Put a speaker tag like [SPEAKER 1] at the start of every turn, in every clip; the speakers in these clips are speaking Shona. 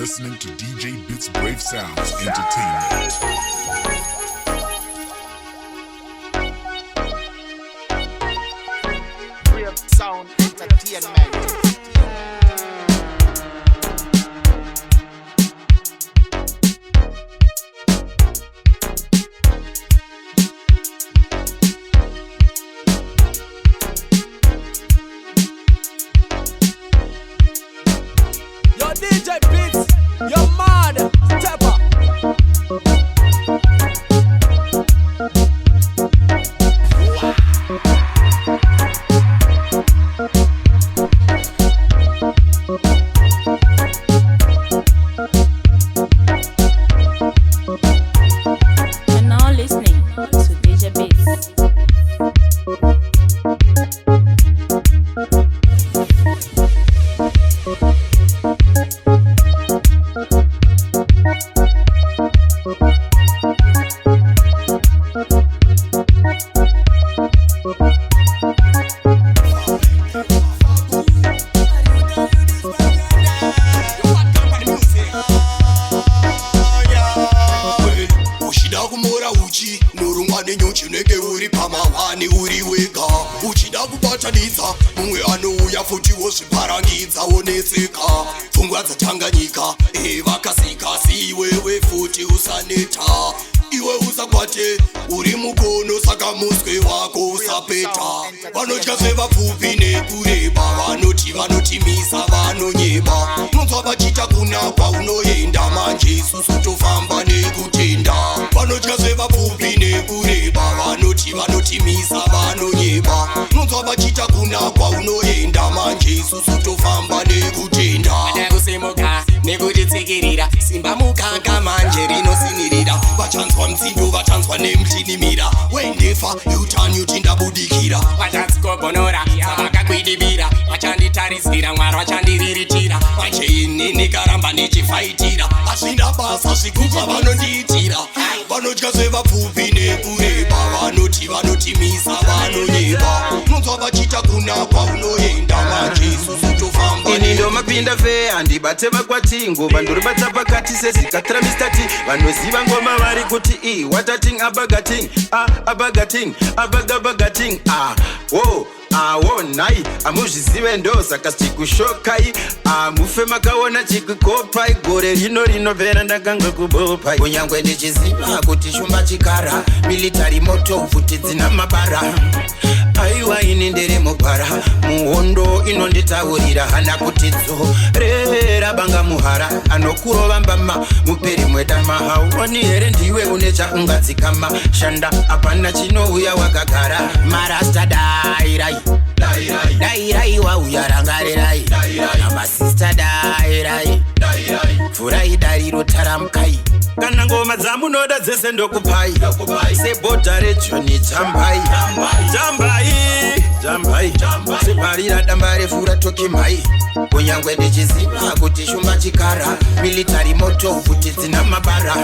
[SPEAKER 1] listening to DJ Bit's Brave Sounds Entertainment.
[SPEAKER 2] Brave Sound Entertainment.
[SPEAKER 3] DJ Beats, you're mad, step up.
[SPEAKER 4] You're now listening to DJ Beats.
[SPEAKER 5] futi wozviparangidza wonetseka pfungwa dzatanganyika vakasika si iwewe futi usaneta iwe usakwate uri mukono saka muswe wako usapeta vanotya zvevapfupi nekureba vanotimisa vanonyeba nonzwa vachita kunakwa unoenda manje isusu tofamba nekutenda vanotya zvevapfupi nekureba vanotimisa vanonyeba nonzwa vachita kunakwa unoenda manje isusu tofamba nekutenda
[SPEAKER 6] kusimuka nekutitsikirira simba mukanga manje rinosinirira vachanzwa mtsindo vachanzwa nemtinimira wendefa utani utindabudikira vachanzikogonora savakakwidibira vachanditarisira mwari vachandiriritira vacheini ndikaramba ndichifaitira hazvina basa zvikubva vanondiitira vanotya zvevapfupi nekureba vanotimisa vanonyeba nonzwa vachita kunakwa unoenda manje isusu tofamba
[SPEAKER 7] ini ndomapinda fe handibate vakwati ngoma ndoribata pakati sezikatira mistati vanoziva ngoma vari kuti watating abagating abagating abagabagating wo nai amuzvizive ndo saka sichikushokai mufe makaona chikukopai gore rinovhera ndakanga kubopai kunyangwe ndichiziva kuti shumba chikara military moto futi dzina mabara aiwa ini ndere mugwara muhondo inonditaurira hana kuti dzorera banga muhara anokurova mbama muperi mwedama hauoni here ndiwe une chaungadzikama shanda hapana chinouya wakagara marasta dairai wauya rangarerai namasista dairai furai dariro taramukai kana ngoma dzamunoda dzese ndokupai sebhodha rejoni jambai separira damba refu ratokimai kunyangwe ndichiziva kuti shumba chikara military moto futi dzina mabara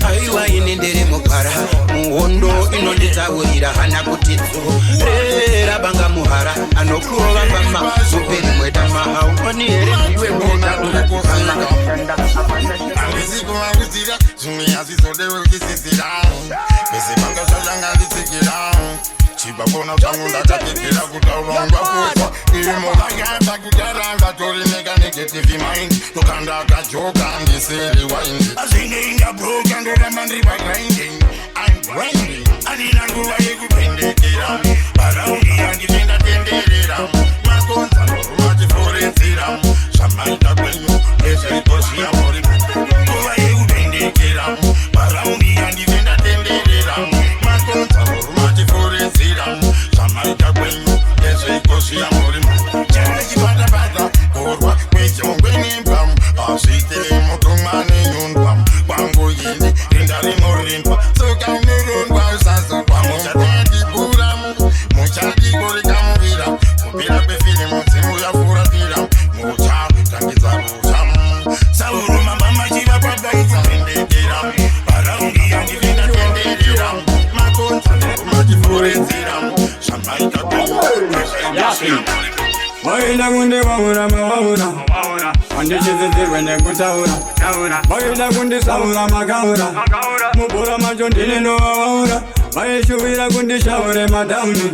[SPEAKER 7] aiwa ini ndere mugwara muhondo inonditaurira hana kuti dzorera banga muhara anokurova mbama muperi mwedama hauoni here ndiwe munaunakufana
[SPEAKER 8] andizikumakudzira zvimwe hazvizodewe uchisisira pese panga zvazvanganditsikira chibakona changu ndakapedzera kutaurongwa kufa imovakamba kudara ngatorineka negative mind tokandakajoka ndiseri waindi azvinge ingabroka ndoramba ndiri pagrinding I'm grinding andina nguva yekupendekera baraundi yandivendatenderera makonza norumatiforenzira zvamaita kwenyu ndezveitosiyamori nguva yekupendekera baraundi yandivendatenderera makonza norumatiforenzira zvamaita kwenyu ndezveitosiyamori chanechipatapata korwa kwejongwe nembam azviitei mutomane nyundwa kwangu yini rinda rinorindwa sokanorondwa usazokwa muchatendibura muchadikorikamovira kupira kwefilimu dzimuyafuratira muchatangidza rusha saurumambamachiva kwadaidza pendekera baraundi yandivendatenderera makonza norumatifurenzira zvamaita kwenyu
[SPEAKER 9] waenda kunde waura Andichizizirwe nekutaura vaida kundisaura makaura mubhora macho ndine novaura vaishuvira kundishaure matauni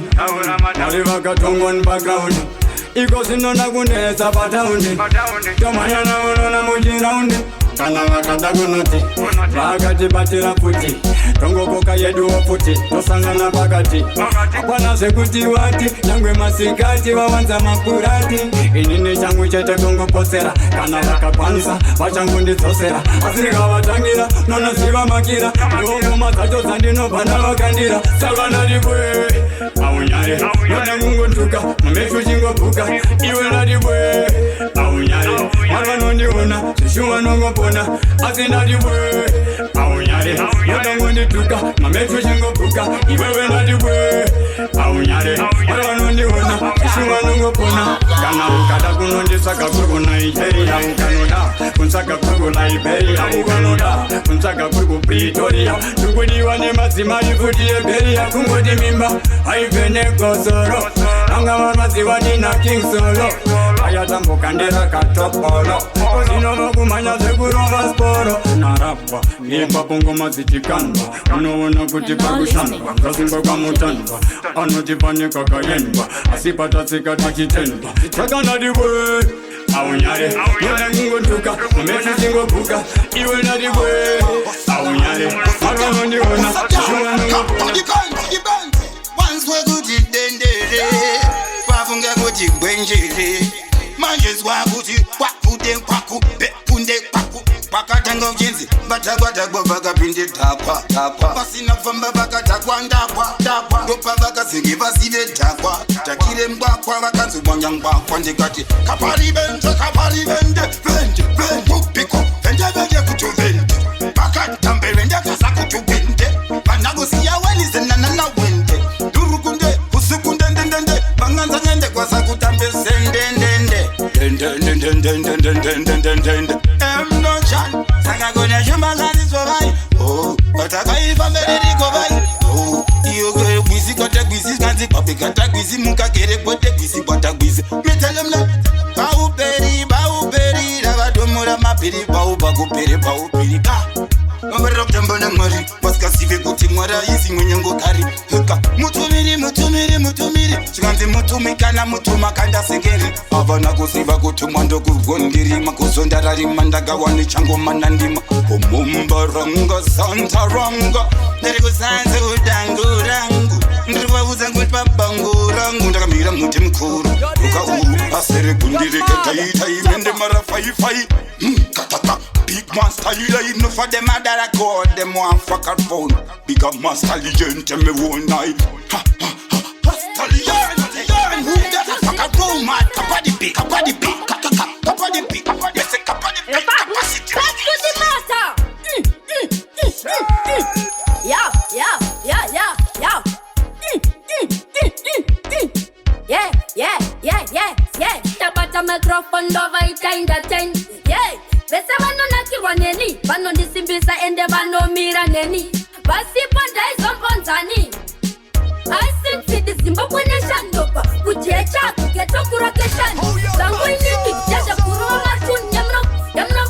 [SPEAKER 9] mari vakatongwa nibakgraundi iko zvinona kunetsa pataundi tomhanyana unona muchiraundi kana vakada kunoti vakatibatira futi tongokoka yeduwo futi tosangana pakati apana zvekuti vati nyangwe masikati vawanza mapurati inini changu chete kungoposera kana vakakwanisa vachangundidzosera asi rikavatangira nonoziva makira ndongoma dzacho dzandinobva ndavakandira saka ndatibwe aunyare nodangungotuka mumefu chingobvuka iwe ndatibwe aunyare vari vanondiona zvishuwa nongopona asi ndatibwe aunyare nodangondituka mamefu chingobvuka iwewe ndatibwe aunyare vari vanondiona zvishuwa nongopona kana ukada kunondisaka kuri kunaijeria ukanoda kunsaka kuri kunaiberia ukanoda kunsaka kuri kupretoria ndikudiwa nemadzimai futi yeberia kungoti mimba aivhenekosoro anga vamaziva nina king solo ayatambokandera katopolo zinova kumhanya zvekurova sporo narapwa nepapongoma dzichikandwa unoona kuti pakushandwa ngazingwa kwamutandwa anoti pane kakayendwa asi patatsika tichitendwa takanadibwe aunyare nodangungotuka mumefu chingobvuka iwe nadibwe aunyare vakanondiona
[SPEAKER 5] wanzwe kuti dendere wafunga kuti gwenjere manje zwa kuti kwakude kwaku bepunde kwaku pakatanga uchenzi vatakwatagwa vakapinde dhakwa pasina kufamba vakatakwa ndakwa ndopa vakazinge vasive dhakwa takire mgbakwa vakanzobwanya mgbakwa ndikati kaparivende mupiko vende kuti uvende vakatambevende kasa kuti uvende vanakusiya wenizenanana wende durukunde usikunde ndendende vanganza ngende kwasa kutambe sendendende emnochan sakagona shumazalizovai vatakaifamererikovai iyo gwisi kwatagwisi kanzi papekatagwisi mukagere kwotagwisi kwatagwisi mitelemna bauperi ravatomura mapiri baupakupere ka vavarira kutamba namwari vasikasive kuti mwari aisi mwenyangokari ka mutumiri zvikanzi mutumi kana mutuma kandasengeri havana kuziva kuti mwandokurwondirima kuzondararima ndagawani changomana ndima omumbaranga santaranga ndiri kusanze udangurangu ndiri vaudza kuti pabango rangu ndakamira muti mukuru ukauru asere kundireketaita imende mara faifai kataka big man style you know for them that I call them one fucker phone big man style me one night stallion who that a fucker phone mad kapadi big kapadi yes kapadi big capacity
[SPEAKER 4] back to the master yeah tabata microphone dova itainda 10 yeah vese vanonakirwa neni vanondisimbisa ende vanomira neni vasipo ndaizomponzani aisitsidi zimbabwe neshandopa kujecha kugetokurokeshani zangu inini jazhakuruva matuni yamno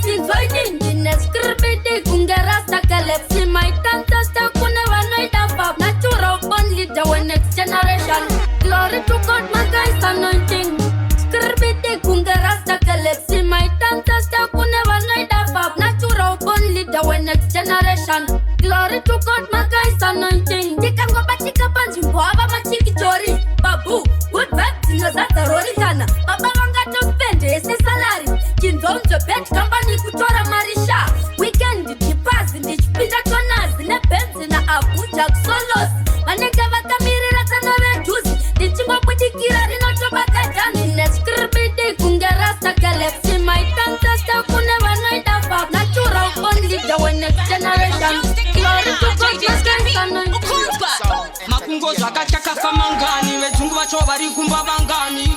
[SPEAKER 4] sinzoinindi neskribidi kungerasta kalepsi maitantasta kune vanoita Phabb natural born leader we next generation glory to God my guys anointing skribidi kungerasta kalepsi maitantasta kune vanoita Phabb natural born leader we next generation glory to God my guys anointing ndikangobatika panzvimbo ava machikichori babu good vibes dzinozadzarorikana baba vangatospende ese salari chinzonzo bet company kutora marisha weekend dipazi ndichipinda tonazi nebenzi naabuja kusolos vanenge vakamirira kana vejuzi ndichingobudikira rinotobakadhani neskribidi kungerasta galaxy maitantasta kune vanoita Phabb natural born leader we next generation glory to God my guys
[SPEAKER 10] makungo zvakachakafa mangani vedzungu vacho vari kumba vangani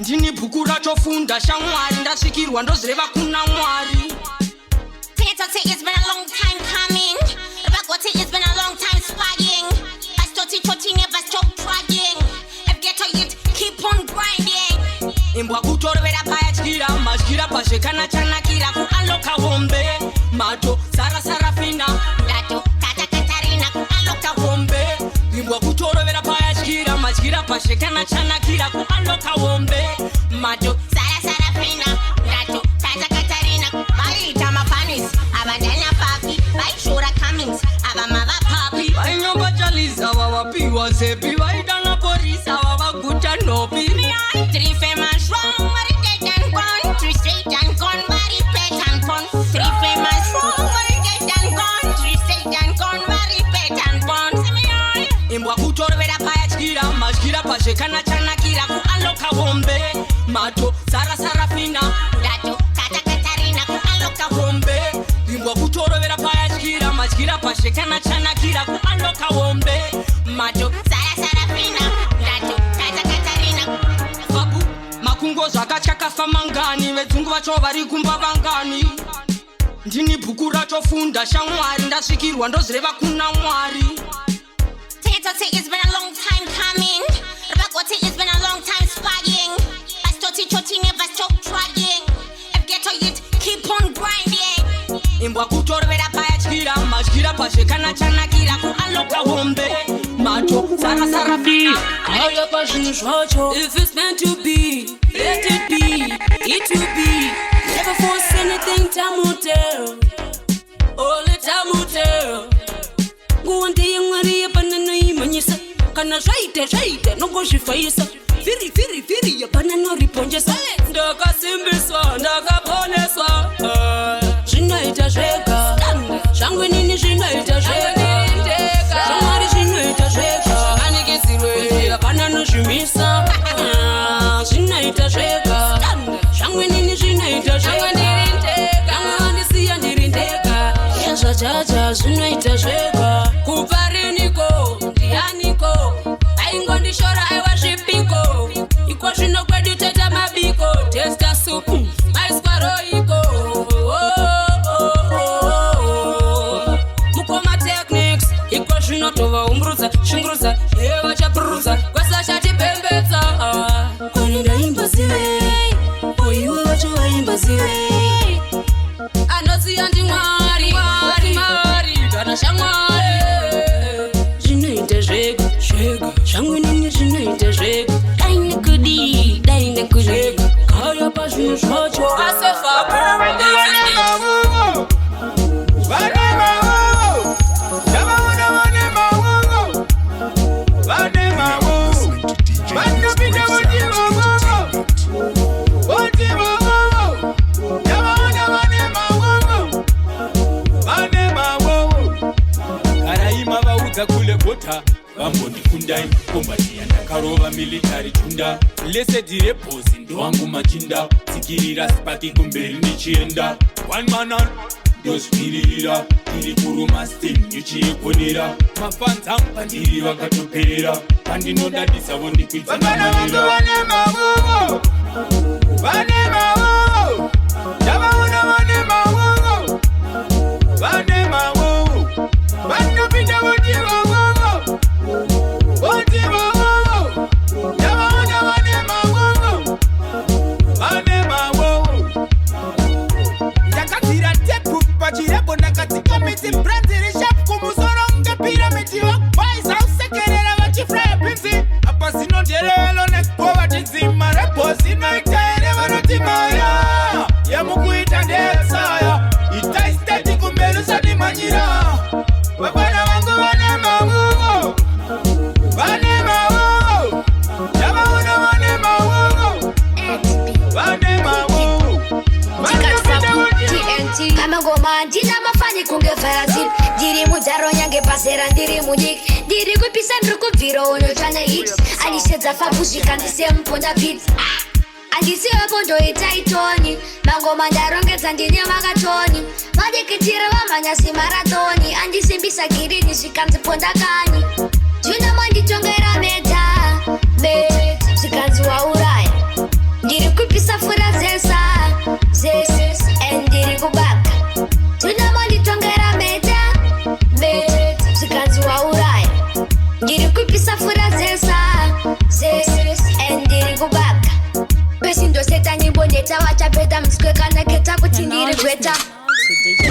[SPEAKER 10] ndini bhuku ratofunda shamwari ndasvikirwa ndozireva kuna mwari
[SPEAKER 11] It's been a long time coming. Bagoti, it's been a long time spying. Toti never stop trying. If get a youth, keep on grinding.
[SPEAKER 10] Imbwa kutorvera paya chikira pazvekana chanakira kualoka hombe mato sara sarafina
[SPEAKER 11] Dato Kata Katarina
[SPEAKER 10] kualoka hombe imbwa kutorovera payatyira matyira pazvekana chanakira kualoka hombe mato
[SPEAKER 11] Sara Sarafina Dato Kata Katarina Vaita mapanis Abandanya papi Vaishura Cummings Abamava papi
[SPEAKER 10] vainyomba chaliza vavapiwa zepi vaidana porisa vavaguta nopi
[SPEAKER 11] 3 famous wrong Very dead and gone 3 straight and gone Very pet and fun 3 famous wrong Very dead and gone 3 straight and gone Very pet and fun
[SPEAKER 10] imbwa kutorovera payatyira matyira pazvekana chanakira kualoka hombe mato sara sarafina
[SPEAKER 11] Dato Kata Katarina
[SPEAKER 10] kualoka hombe imbwa kutorovera payatyira matyira pazvekana chanakira kualoka hombe mato
[SPEAKER 11] Sara Sarafina Dato Kata Katarina
[SPEAKER 10] Phabb makungo zvakatyakafa mangani vedzungu vacho vari kumba vangani ndini bhuku ratofunda shamwari ndasvikirwa ndozireva kuna mwari
[SPEAKER 11] It's been a long time coming. Rabagote, it's been a long time spying. Bastoti choti never stop trying. If ghetto youth keep on grinding.
[SPEAKER 10] imbwa kutorovera payatyira matyira pazvekana chanakira kualoka hombe mato sara sarafina
[SPEAKER 4] Aya pazvinhu zvacho. If it's meant to be, let it be, it will be. Never force anything, time will tell. Only time will tell. Nguwa ndeyemwari yepananoimanyisa kana zvaite nongozvifaisa firi yepananoriponjesa ndakasimbiswa ndakaponeswa zvinoita zvega zvangu nini zvinoita zvega zvamwari zvinoita zvega zvakanikizirwe yapananozvimisa zvinoita zvega zvangu nini zvinoita zvega kamwe vandisiya ndiri ndega yazvajaja zvinoita zvega kupariniko ndianiko aingondishora aiwa zvipiko iko zvino kwedu teta mabiko testa supu maiswaroiko mukoma techniques iko zvinotovaumburudza shungurudza evachapurudza kwasachatipembedza kwani ndaimba zivei koiwe vacho vaimba zivei anoziya ndi mwari kana shamwari zvinoita zvega zvangu nini zvinoita zvega daine kudi kaya pazvinhu zvacho
[SPEAKER 9] kule bota vambondikundai kombati yandakarova military chunda lese direpozi ndowangu machinda tsikirira sipaki kumberi nichienda one man ndozvimirira tiri kuruma stem nichiekonera mafanza pandiri vakatoperera pandinodadisavo ndikuitsananira
[SPEAKER 4] amangoma ndina mafanyi kunge Brazil ndiri mudzaro nyange pasera ndiri munyiki ndiri kupisa ndiri kubvira unotsvanya hit andisedza Phabb zvikandise muponda beat andisiwepo ndoita itoni mangoma ndarongedza ndine makatoni madikitiro vamhanyasi maratoni andisimbisa girini zvikanziponda kani zvino manditongera meta zvikanzi wauraya ndiri kupisa fura zesa ndiri kubaka zvino manditongera meta zvikanzi wauraya ndiri kupisa fura zesa ndiri kubaka pesi ndoseta nyimbo ndetavachapeta muswe kana ndinota kuti ndiri gweta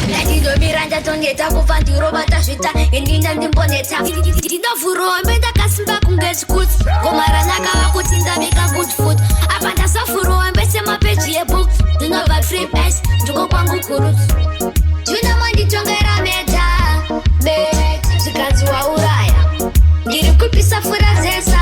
[SPEAKER 4] ndatizomiranda tongeta kufa ndirobata zvita endinda ndimboneta ndinofurombe ndakasimba kunge skutsi gomaranakava kuti ndavika good food apa ndasafurombe semapeji ebook ndinova free pass ndiko kwangu kurutsu junamanditongera meta zvikanzi wauraya ndiri kupisa fura zesa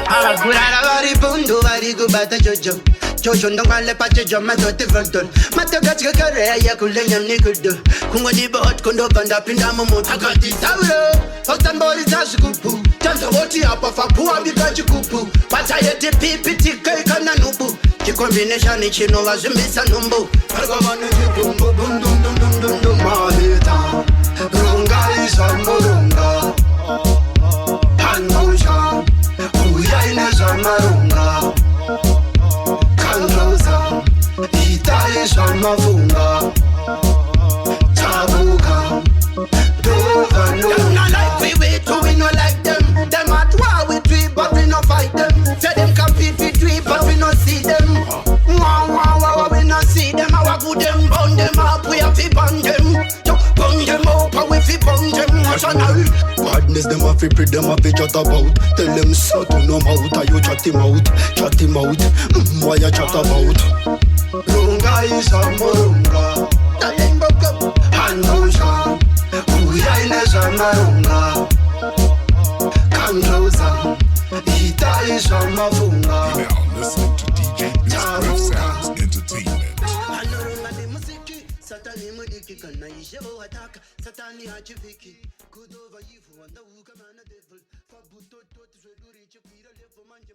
[SPEAKER 12] avagurara vari bundu vari kubata jojo jojo ndongale pachejo matoti frontol matogachikekereya yekulenya nikudo kungodibot kundobva ndapinda mumutu akatitauro otamboridza zvikupu tanzovoti apa fapuwabika chikupu patayeti pipi tikeikana nubu chikombineshani chinova zvimbisa nhumbu arikovanechibumbumbundundundundundu mahita rungaizvamburunga panmusha uyaine zvamarunga kanroza itai zvamafunga tabuka we no like them. Them at war with we, but we no fight them. Say them compete with we, but we no see them. Wow, we no see them. How good them, burn them up, we have to burn them. Burn them up, we fi burn them. Badness them have to pre them have to chat about. Tell them so to no mouth, are you chat him out? Why you chat about? Runga is a morunga. Tell them buck up, hand on sham. Uyaine zamarunga. Come closer, ita is mafunga.
[SPEAKER 1] You're now listening to DJ Beats Brave Sounds Entertainment.
[SPEAKER 12] Satani mudiki kana ishevo ataka. Satani hachiviki. Kudova yifu wanda uka mana devil. Fabuto tot zveduri chipira levo manje.